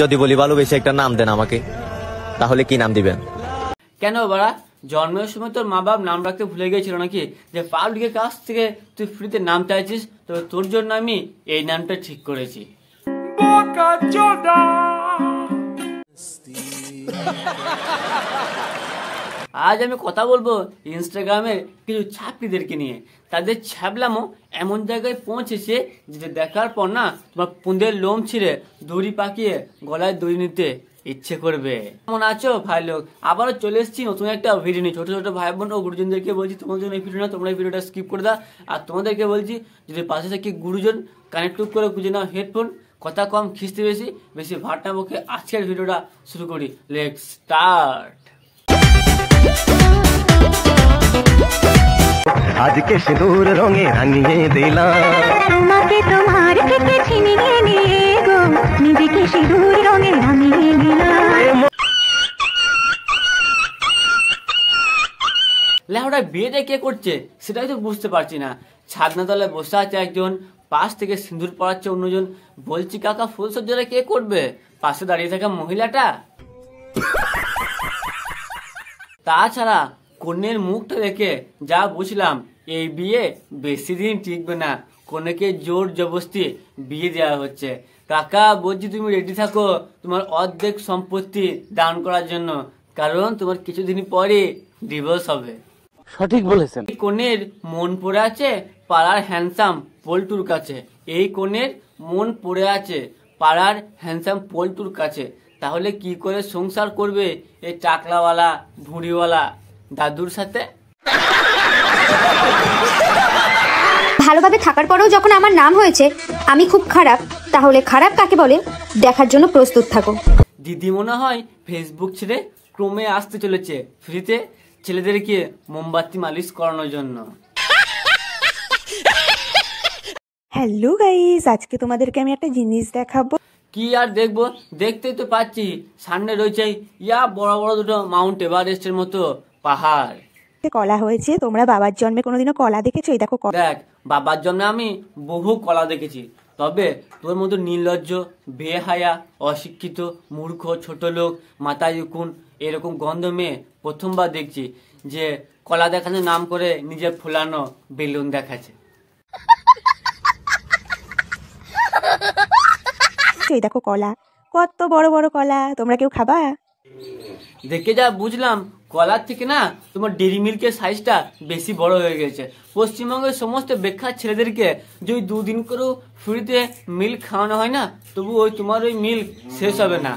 যদি বলি ভালোবেসে একটা নাম দেন আমাকে, তাহলে কি নাম দিবেন? কেন বাড়া, জন্মের সময় তোর মা বাপ নাম রাখতে ভুলে গিয়েছিল নাকি, যে পাবলিকের কাছ থেকে তুই ফ্রিতে নাম চাইছিস? তবে তোর জন্য আমি এই নামটা ঠিক করেছি। আজ আমি কথা বলবো ইনস্টাগ্রামের কিছু ছাত্রীদেরকে নিয়ে। তাদের ছ্যাবলামো এমন জায়গায় পৌঁছেছে যেটা দেখার পর না তোমার পুঁদের লোম ছিঁড়ে দড়ি পাকিয়ে গলায় দড়ি নিতে ইচ্ছে করবে। কেমন আছো ভাই লোক? আবারও চলে এসেছি নতুন একটা ভিডিও নিয়ে। ছোট ছোট ভাই বোন ও গুরুজনদেরকে বলছি তোমাদের জন্য এই ভিডিও না, তোমরা এই ভিডিওটা স্কিপ করে দাও। আর তোমাদেরকে বলছি যদি পাশে থেকে গুরুজন কানেক্ট করে খুঁজে নাও হেডফোন, কথা কম খিস্তে বেশি, বেশি ভাটনা বকে আজকের ভিডিওটা শুরু করি। Let's start. আজকে সিঁদুর রঙে রাঙিয়ে দিলাম তোমাকে, তোমার থেকে ছিনিয়ে নিয়ে গো নিজেকে সিঁদুর রঙে রাঙিয়ে দিলাম। লেহরা বিয়েটা কে করছে সেটাই তো বুঝতে পারছি না। ছাদনা তলায় বসে আছে একজন, পাশ থেকে সিঁদুর পড়াচ্ছে অন্যজন। বলছি কাকা ফুলসজ্জাটা কে করবে? পাশে দাঁড়িয়ে থাকা মহিলাটা। তাছাড়া কন্যের মুখটা দেখে যা বুঝলাম এই বিয়ে বেশি দিন টিকবে না। কন্যাকে জোর জবরদস্তি বিয়ে দেওয়া হচ্ছে। কাকা বলছি তুমি রেডি থাকো তোমার অর্ধেক সম্পত্তি দান করার জন্য, কারণ তোমার কিছুদিন পরে ডিভোর্স হবে। সঠিক বলেছেন। এই কন্যের মন পড়ে আছে পাড়ার হ্যান্ডসাম পল্টুর কাছে। এই কন্যের মন পড়ে আছে পাড়ার হ্যান্ডসাম পল্টুর কাছে। তাহলে কি করে সংসার করবে এই টাকলাওয়ালা ভুঁড়িওয়ালা দাদুর সাথে? ভালোভাবে থাকার পরেও যখন আমার নাম হয়েছে আমি খুব খারাপ, তাহলে খারাপ কাকে বলে দেখার জন্য প্রস্তুত থাকো। দিদি মনে হয় ফেসবুক ছেড়ে ক্রমে আসতে চলেছে ফ্রিতে ছেলেদেরকে মোমবাতি মালিশ করানোর জন্য। হ্যালো গাইস, আজকে তোমাদেরকে আমি একটা জিনিস দেখাবো। কি আর দেখবো, দেখতেই তো পাচ্ছি সামনে রয়েছে ইয়া বড় বড় দুটো মাউন্ট এভারেস্টের মতো পাহাড়। কলা হয়েছে, তোমরা বাবার জন্মে কোনোদিনও কলা দেখেছো? এই দেখো দেখ, বাবার জন্মে আমি বহু কলা দেখেছি, তবে তোর মতো নির্লজ্জ, বেহায়া, অশিক্ষিত, মূর্খ, ছোট লোক, মাথায় উকুন এরকম গন্ধ মেয়ে প্রথমবার দেখছি যে কলা দেখানোর নাম করে নিজের ফুলানো বেলুন দেখাচ্ছে। এই দেখো কলা, কত বড় বড় কলা, তোমরা কেউ খাবা? দেখে যা বুঝলাম কলার থেকে না তোমার ডেরি মিল্কের সাইজটা বেশি বড় হয়ে গেছে। পশ্চিমবঙ্গের সমস্ত বেকার ছেলেদেরকে যদি দুদিন করেও ফ্রিতে মিল্ক খাওয়ানো হয় না, তবু ওই তোমার ওই মিল্ক শেষ হবে না।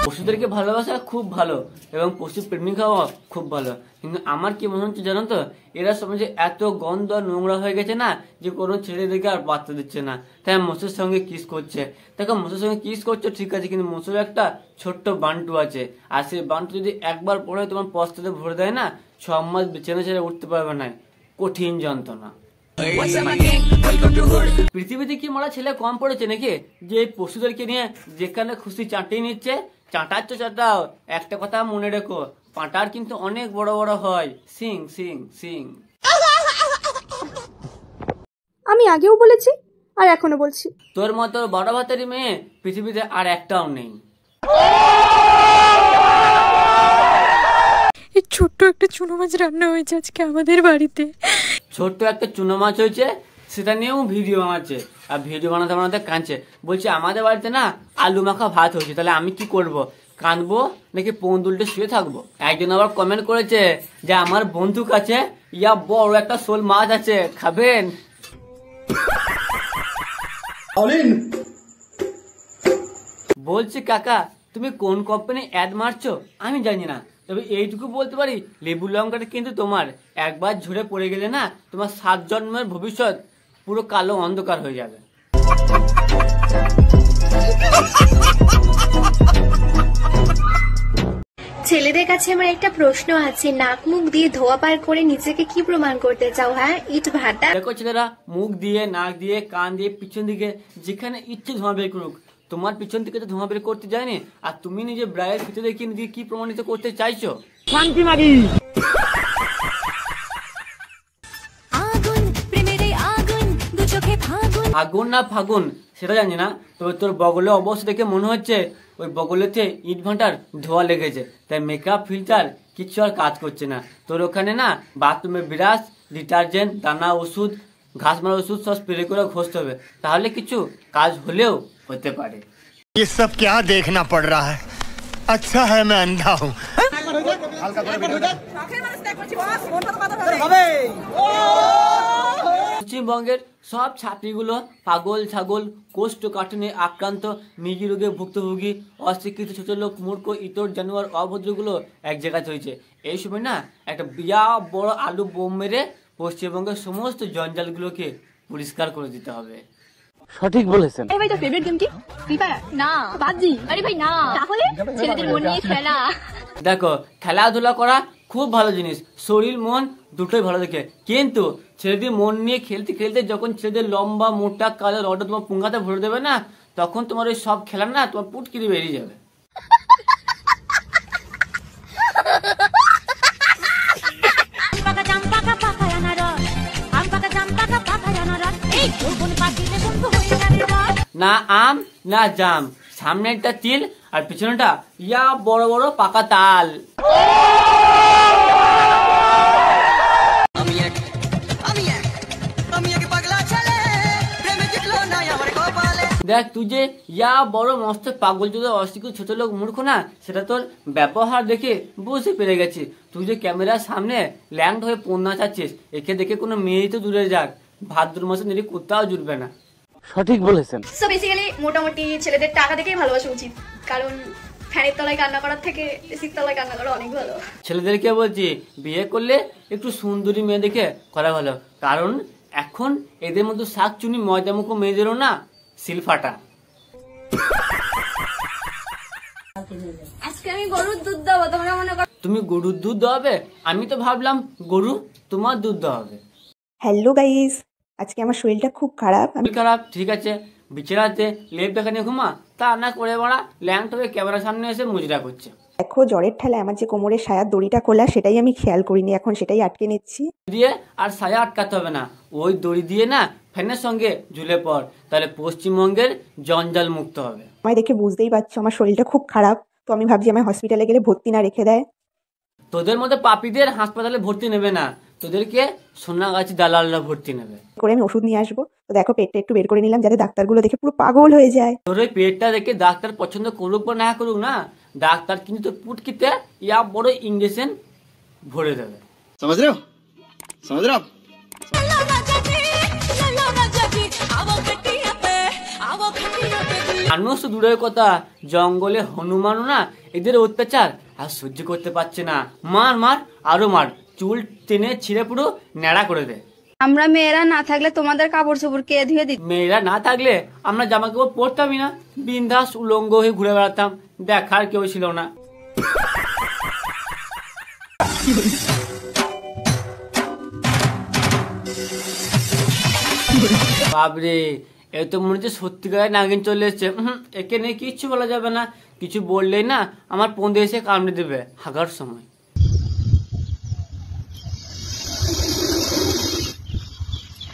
পশুদেরকে ভালোবাসা খুব ভালো এবং পশু প্রেমিক হওয়া খুব ভালো, কিন্তু আমার কি মনে হচ্ছে জানো তো, এরা সমাজে এত গন্ধ আর নোংরা হয়ে গেছে না যে কোনো ছেলেদেরকে আর বার্তা দিচ্ছে না। তাই মোষের সঙ্গে কিস করছে। দেখো মোষের সঙ্গে কিস করছো ঠিক আছে, কিন্তু মোষের একটা ছোট্ট বান্টু আছে, আর সেই বান্টু যদি একবার পরে তোমার পস্তাতে ভরে দেয় না, 6 মাস বিছানা ছেড়ে উঠতে পারবে না। কঠিন যন্ত্রণা। পৃথিবীতে কি মরা ছেলে কম পড়েছে নাকি যে পশুদেরকে নিয়ে যেখানে খুশি চাটিয়ে নিচ্ছে? চাটাচ্ছ চাটাও, একটা কথা মনে রেখো, পাঁটার কিন্তু অনেক বড় বড় হয়। সিং সিং সিং। আমি আগেও বলেছি আর এখনো বলছি, তোর মতো বড় ভাতেরই মেয়ে পৃথিবীতে আর একটাও নেই। ছোট্ট একটা চুনো মাছ রান্না হয়েছে আজকে আমাদের বাড়িতে। ছোট্ট একটা চুনো মাছ হয়েছে, সেটা নিয়েও ভিডিও বানাচ্ছে, আর ভিডিও বানাতে বানাতে কাঁদছে। বলছে আমাদের বাড়িতে না আলু মাখা ভাত হয়েছে, তাহলে আমি কি করব? কাঁদবো নাকি পন্দুলটে শুয়ে থাকবো? একজন আবার কমেন্ট করেছে যে আমার বন্ধু কাছে ইয়া বড় একটা শোল মাছ আছে, খাবেন? বলছি কাকা তুমি কোন কোম্পানি অ্যাড মারছো আমি জানি না, তবে এইটুকু বলতে পারি লেবু লঙ্কাটা কিন্তু তোমার একবার ঝরে পড়ে গেলে না তোমার 7 জন্মের ভবিষ্যৎ পুরো কালো অন্ধকার হয়ে যাবে। ছেলেদের কাছে আমার একটা প্রশ্ন আছে, নাক মুখ দিয়ে ধোয়া পার করে নিজেকে কি প্রমাণ করতে চাও? হ্যাঁ, ইট ভাটা। দেখো ছেলেরা মুখ দিয়ে, নাক দিয়ে, কান দিয়ে, পিছন দিকে যেখানে ইচ্ছে ধোঁয়া বের করুক, তোমার পিছন থেকে তো ধোঁয়া বের করতে যায়নি, আর তুমি নিজে ব্রায়ের ভিতরে দেখে নিজেকে কি প্রমাণিত করতে চাইছো? শান্তি মাগি। আগুন না ফাগুন সেটা জানি না, তবে তোর বগলে অবস্থা দেখে মনে হচ্ছে ওই বগলেতে ইট ভাঁটার ধোয়া লেগেছে, তাই মেকআপ ফিল্টার কিছু আর কাজ করছে না। তোর ওখানে না বাথরুমে ব্রাশ, ডিটারজেন্ট, দানা ওষুধ, ঘাস মারা ওষুধ সব স্প্রে করে ঘষতে হবে, তাহলে কিছু কাজ হলেও হতে পারে। ये सब क्या देखना पड़ रहा है? अच्छा है मैं अंधा हूँ। পশ্চিমবঙ্গের সব ছাত্রীগুলো পাগল ছাগল, কোষ্ঠকাঠিন্যে আক্রান্ত, মৃগী রোগে ভুক্তভোগী, অশিক্ষিত ছোট লোক, মূর্খ, ইতর জানোয়ার, অভদ্রগুলো এক জায়গায় হয়েছে। এই সময় না একটা বিরাট বড় আলু বোম মেরে পশ্চিমবঙ্গের সমস্ত জঞ্জালগুলোকে পরিষ্কার করে দিতে হবে। সঠিক বলেছেন। এই ভাই, তোর ফেভারিট গেম কি? Free fire? না। পাবজি? আরে ভাই না। তাহলে ছেলেদের মন নিয়ে খেলা। দেখো, খেলাধুলা করা খুব ভালো জিনিস, শরীর মন দুটোই ভালো দেখে, কিন্তু ছেলেদের মন নিয়ে খেলতে খেলতে যখন ছেলেদের লম্বা মোটা কালো রডটা তোমার পুঙ্গাতে ভরে দেবে না, তখন তোমার ওই সব খেলা না তোমার পুটকিরি বেরিয়ে যাবে। না আম না জাম, সামনে একটা তিল আর পিছনেটা ইয়া বড় বড় পাকা তাল। দেখ, তুই যে ইয়া বড় মস্ত পাগল যদি অশিক্ষিত ছোট লোক মূর্খ না, সেটা তোর ব্যবহার দেখে বুঝতে পেরে গেছি। তুই যে ক্যামেরার সামনে ল্যান্ড হয়ে পণ্য চাচ্ছিস, একে দেখে কোনো মেয়েই তো দূরে যাক, ভাদ্র মাসে নিলে কোথাও জুটবে না। সঠিক বলেছেন। সো বেসিক্যালি মোটামুটি ছেলেদের টাকা দেখেই ভালোবাসা উচিত, কারণ ফ্যানের তলায় কান্না করার থেকে এসির তলায় কান্না করা অনেক ভালো। ছেলেদেরকে বলছি, বিয়ে করলে একটু সুন্দরী মেয়ে দেখে করা ভালো, কারণ এখন এদের মধ্যে শাক চুনি ময়দামুখো মেয়েদেরও না সিলফাটা। আজকে আমি গরুর দুধ দেবো, তোমরা মনে করো তুমি গরুর দুধ দেওয়াবে? আমি তো ভাবলাম গরু তোমার দুধ দেওয়াবে। হ্যালো গাইস, আজকে আমার শরীরটা খুব খারাপ। আমি খারাপ ঠিক আছে, বিছানাতে লেপ দেখা নিয়ে ঘুমা, তা না করে বড়া ল্যাংট হয়ে ক্যামেরার সামনে এসে মুজরা করছে। দেখো, জ্বরের ঠেলায় আমার যে কোমরের সায়ার দড়িটা খোলা, সেটাই আমি খেয়াল করিনি, এখন সেটাই আটকে নিচ্ছি। দিয়ে আর সায়া আটকাতে হবে না, ওই দড়ি দিয়ে না ফ্যানের সঙ্গে ঝুলে পড়, তাহলে পশ্চিমবঙ্গের জঞ্জাল মুক্ত হবে। আমায় দেখে বুঝতেই পারছো আমার শরীরটা খুব খারাপ, তো আমি ভাবছি আমায় হসপিটালে গেলে ভর্তি না রেখে দেয়। তোদের মধ্যে পাপীদের হাসপাতালে ভর্তি নেবে না, তোদেরকে সোনাগাছি দালালরা ভর্তি নেবে। করে আমি ওষুধ নিয়ে আসবো। তো দেখো, পেটটা একটু বের করে নিলাম যাতে ডাক্তারগুলো দেখে পুরো পাগল হয়ে যায়। তোর ওই পেটটা দেখে ডাক্তার পছন্দ করুক বা না করুক না, ডাক্তার কিন্তু তোর পুটকিতে ইয়া বড় ইঞ্জেকশন ভরে দেবে। समझ रहे हो? समझ रहे हो? মানুষ তো দূরের কথা, জঙ্গলে হনুমানও না এদের অত্যাচার আর সহ্য করতে পারছে না। মার মার আরো মার, চুল টেনে ছিঁড়ে পুরো ন্যাড়া করে দে। আমরা মেয়েরা না থাকলে তোমাদের কাপড় চোপড় কে ধুয়ে দিত? মেয়েরা না থাকলে আমরা জামা কাপড় পরতামই না, বিন্দাস উলঙ্গ হয়ে ঘুরে বেড়াতাম, দেখার কেউ ছিল না। বাবরে, এ তো মনে হচ্ছে সত্যিকারের নাগিন চলে এসছে। একে নিয়ে কিচ্ছু বলা যাবে না, কিছু বললেই না আমার পন্দে এসে কামড়ে দেবে হাগার সময়।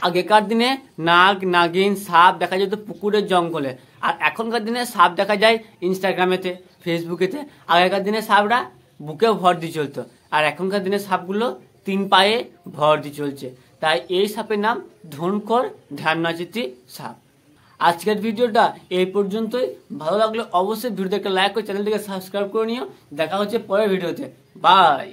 আগেকার দিনে নাগ নাগিন সাপ দেখা যেত পুকুরের জঙ্গলে, আর এখনকার দিনে সাপ দেখা যায় ইনস্টাগ্রামেতে, ফেসবুকেতে। আগেকার দিনে সাপরা বুকে ভর দিয়ে চলতো, আর এখনকার দিনে সাপগুলো 3 পায়ে ভর দিয়ে চলছে। তাই এই সাপের নাম ধনকর ধ্যাননাচিতি সাপ। আজকের ভিডিওটা এই পর্যন্তই। ভালো লাগলে অবশ্যই ভিডিওতে একটা লাইক করে চ্যানেলটিকে সাবস্ক্রাইব করে নিও। দেখা হচ্ছে পরের ভিডিওতে। বাই।